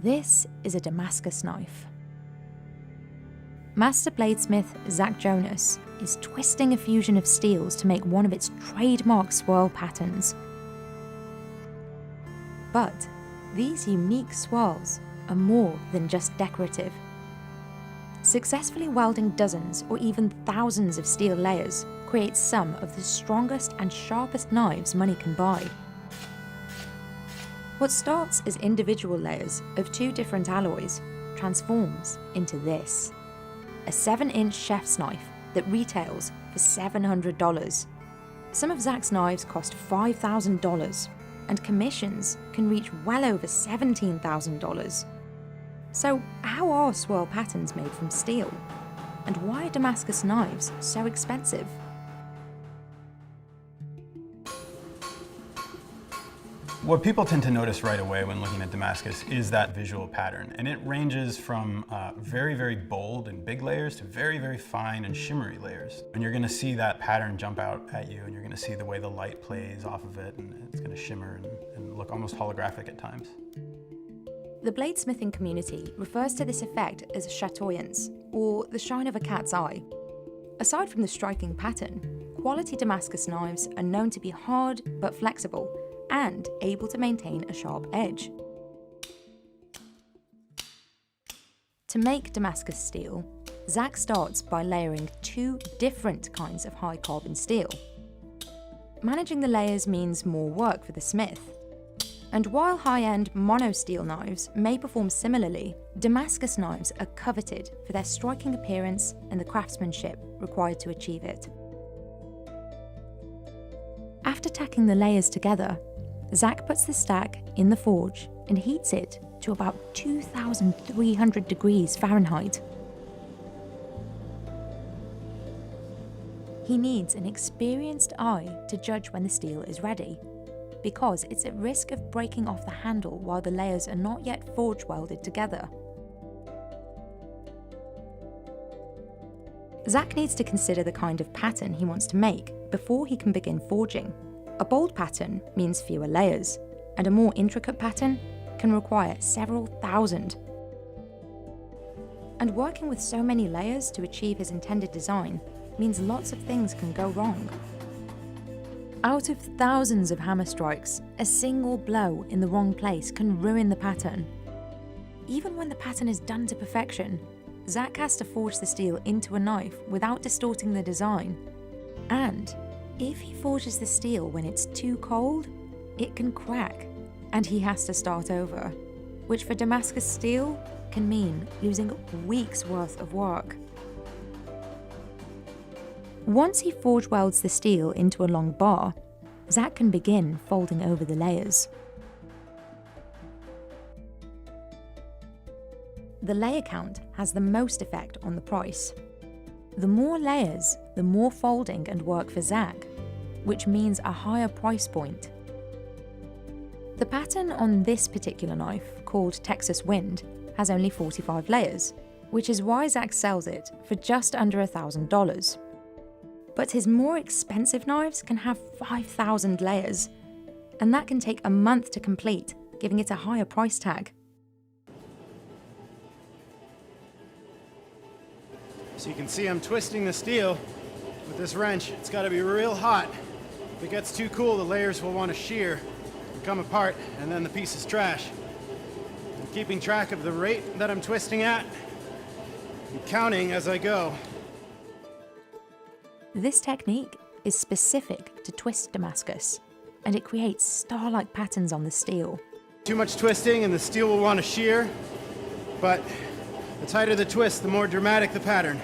This is a Damascus knife. Master bladesmith Zach Jonas is twisting a fusion of steels to make one of its trademark swirl patterns. But these unique swirls are more than just decorative. Successfully welding dozens or even thousands of steel layers creates some of the strongest and sharpest knives money can buy. What starts as individual layers of two different alloys transforms into this. A 7-inch chef's knife that retails for $700. Some of Zach's knives cost $5,000, and commissions can reach well over $17,000. So how are swirl patterns made from steel? And why are Damascus knives so expensive? What people tend to notice right away when looking at Damascus is that visual pattern, and it ranges from very, very bold and big layers to very, very fine and shimmery layers. And you're gonna see that pattern jump out at you, and you're gonna see the way the light plays off of it, and it's gonna shimmer and look almost holographic at times. The bladesmithing community refers to this effect as chatoyance, or the shine of a cat's eye. Aside from the striking pattern, quality Damascus knives are known to be hard but flexible, and able to maintain a sharp edge. To make Damascus steel, Zach starts by layering two different kinds of high carbon steel. Managing the layers means more work for the smith. And while high-end mono steel knives may perform similarly, Damascus knives are coveted for their striking appearance and the craftsmanship required to achieve it. After tacking the layers together, Zach puts the stack in the forge and heats it to about 2,300 degrees Fahrenheit. He needs an experienced eye to judge when the steel is ready, because it's at risk of breaking off the handle while the layers are not yet forge welded together. Zach needs to consider the kind of pattern he wants to make before he can begin forging. A bold pattern means fewer layers, and a more intricate pattern can require several thousand. And working with so many layers to achieve his intended design means lots of things can go wrong. Out of thousands of hammer strikes, a single blow in the wrong place can ruin the pattern. Even when the pattern is done to perfection, Zach has to forge the steel into a knife without distorting the design. And if he forges the steel when it's too cold, it can crack, and he has to start over, which for Damascus steel can mean losing weeks' worth of work. Once he forge welds the steel into a long bar, Zach can begin folding over the layers. The layer count has the most effect on the price. The more layers, the more folding and work for Zach, which means a higher price point. The pattern on this particular knife, called Texas Wind, has only 45 layers, which is why Zach sells it for just under $1,000. But his more expensive knives can have 5,000 layers, and that can take a month to complete, giving it a higher price tag. So you can see I'm twisting the steel with this wrench. It's got to be real hot. If it gets too cool, the layers will want to shear and come apart, and then the piece is trash. I'm keeping track of the rate that I'm twisting at and counting as I go. This technique is specific to twist Damascus, and it creates star-like patterns on the steel. Too much twisting and the steel will want to shear, but the tighter the twist, the more dramatic the pattern.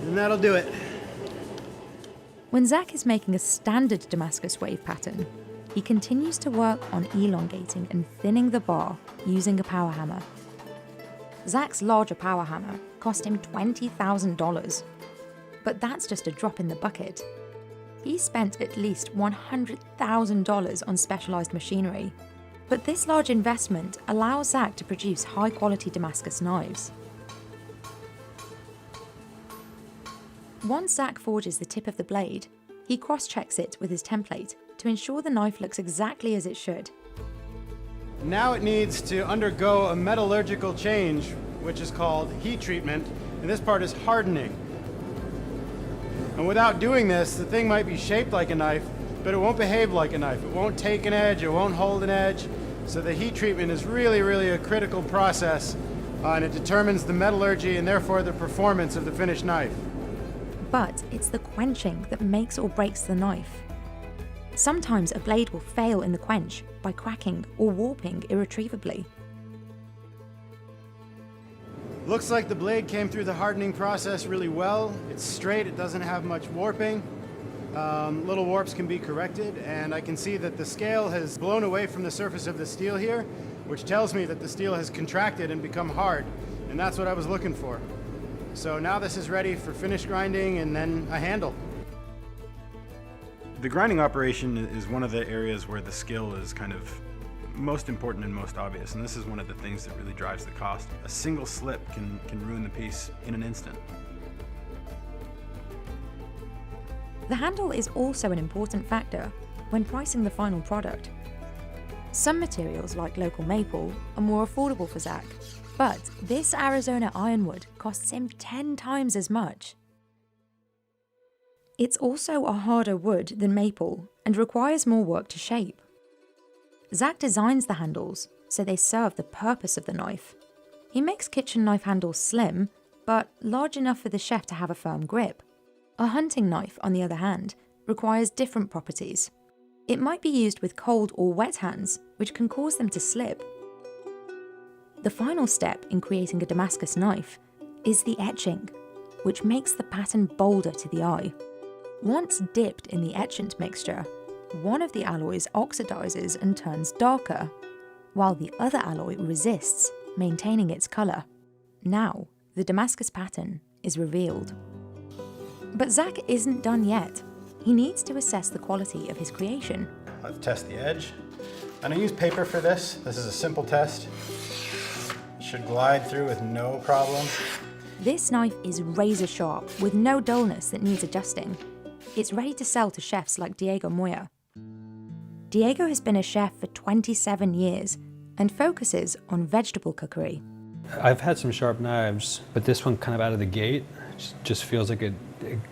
And that'll do it. When Zach is making a standard Damascus wave pattern, he continues to work on elongating and thinning the bar using a power hammer. Zach's larger power hammer cost him $20,000, but that's just a drop in the bucket. He spent at least $100,000 on specialized machinery. But this large investment allows Zach to produce high-quality Damascus knives. Once Zach forges the tip of the blade, he cross-checks it with his template to ensure the knife looks exactly as it should. Now it needs to undergo a metallurgical change, which is called heat treatment, and this part is hardening. And without doing this, the thing might be shaped like a knife, but it won't behave like a knife. It won't take an edge, it won't hold an edge. So the heat treatment is really a critical process, and it determines the metallurgy and therefore the performance of the finished knife. But it's the quenching that makes or breaks the knife. Sometimes a blade will fail in the quench by cracking or warping irretrievably. Looks like the blade came through the hardening process really well. It's straight, it doesn't have much warping. Little warps can be corrected, and I can see that the scale has blown away from the surface of the steel here, which tells me that the steel has contracted and become hard, and that's what I was looking for. So now this is ready for finish grinding and then a handle. The grinding operation is one of the areas where the skill is kind of most important and most obvious, and this is one of the things that really drives the cost. A single slip can ruin the piece in an instant. The handle is also an important factor when pricing the final product. Some materials, like local maple, are more affordable for Zach, but this Arizona ironwood costs him 10 times as much. It's also a harder wood than maple and requires more work to shape. Zach designs the handles so they serve the purpose of the knife. He makes kitchen knife handles slim, but large enough for the chef to have a firm grip. A hunting knife, on the other hand, requires different properties. It might be used with cold or wet hands, which can cause them to slip. The final step in creating a Damascus knife is the etching, which makes the pattern bolder to the eye. Once dipped in the etchant mixture, one of the alloys oxidizes and turns darker, while the other alloy resists, maintaining its color. Now, the Damascus pattern is revealed. But Zach isn't done yet. He needs to assess the quality of his creation. Let's test the edge. And I use paper for this. This is a simple test. It should glide through with no problem. This knife is razor sharp, with no dullness that needs adjusting. It's ready to sell to chefs like Diego Moya. Diego has been a chef for 27 years and focuses on vegetable cookery. I've had some sharp knives, but this one kind of out of the gate just feels like it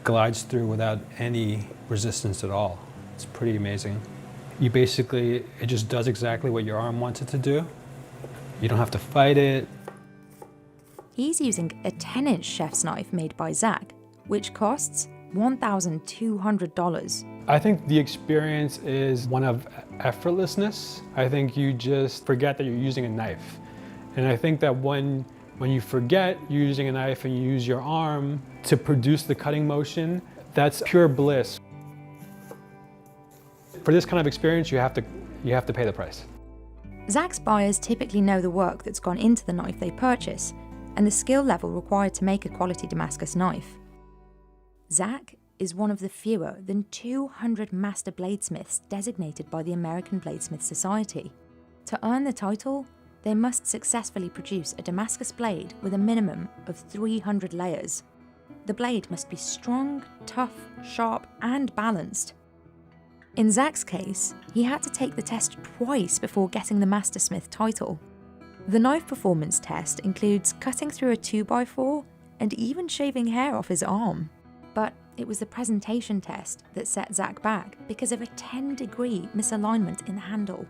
glides through without any resistance at all. It's pretty amazing. It just does exactly what your arm wants it to do. You don't have to fight it. He's using a 10-inch chef's knife made by Zach, which costs $1,200. I think the experience is one of effortlessness. I think you just forget that you're using a knife. And I think that when you forget you're using a knife and you use your arm to produce the cutting motion, that's pure bliss. For this kind of experience, you have to pay the price. Zach's buyers typically know the work that's gone into the knife they purchase and the skill level required to make a quality Damascus knife. Zach is one of the fewer than 200 master bladesmiths designated by the American Bladesmith Society. To earn the title, they must successfully produce a Damascus blade with a minimum of 300 layers. The blade must be strong, tough, sharp, and balanced. In Zach's case, he had to take the test twice before getting the Mastersmith title. The knife performance test includes cutting through a 2x4 and even shaving hair off his arm. But it was the presentation test that set Zach back because of a 10-degree misalignment in the handle.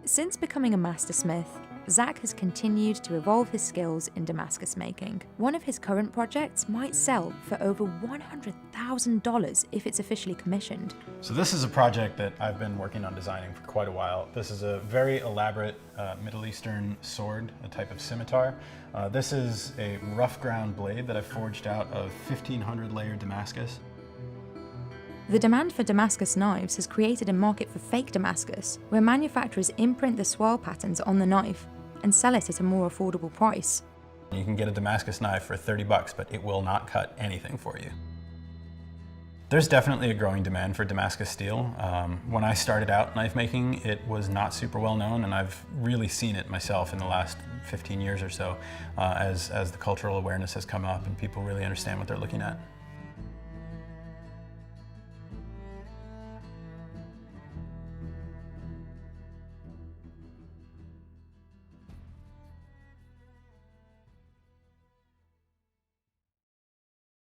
Since becoming a mastersmith, Zach has continued to evolve his skills in Damascus making. One of his current projects might sell for over $100,000 if it's officially commissioned. So this is a project that I've been working on designing for quite a while. This is a very elaborate Middle Eastern sword, a type of scimitar. This is a rough ground blade that I forged out of 1,500 layer Damascus. The demand for Damascus knives has created a market for fake Damascus, where manufacturers imprint the swirl patterns on the knife and sell it at a more affordable price. You can get a Damascus knife for 30 bucks, but it will not cut anything for you. There's definitely a growing demand for Damascus steel. When I started out knife making, it was not super well known, and I've really seen it myself in the last 15 years or so as the cultural awareness has come up and people really understand what they're looking at.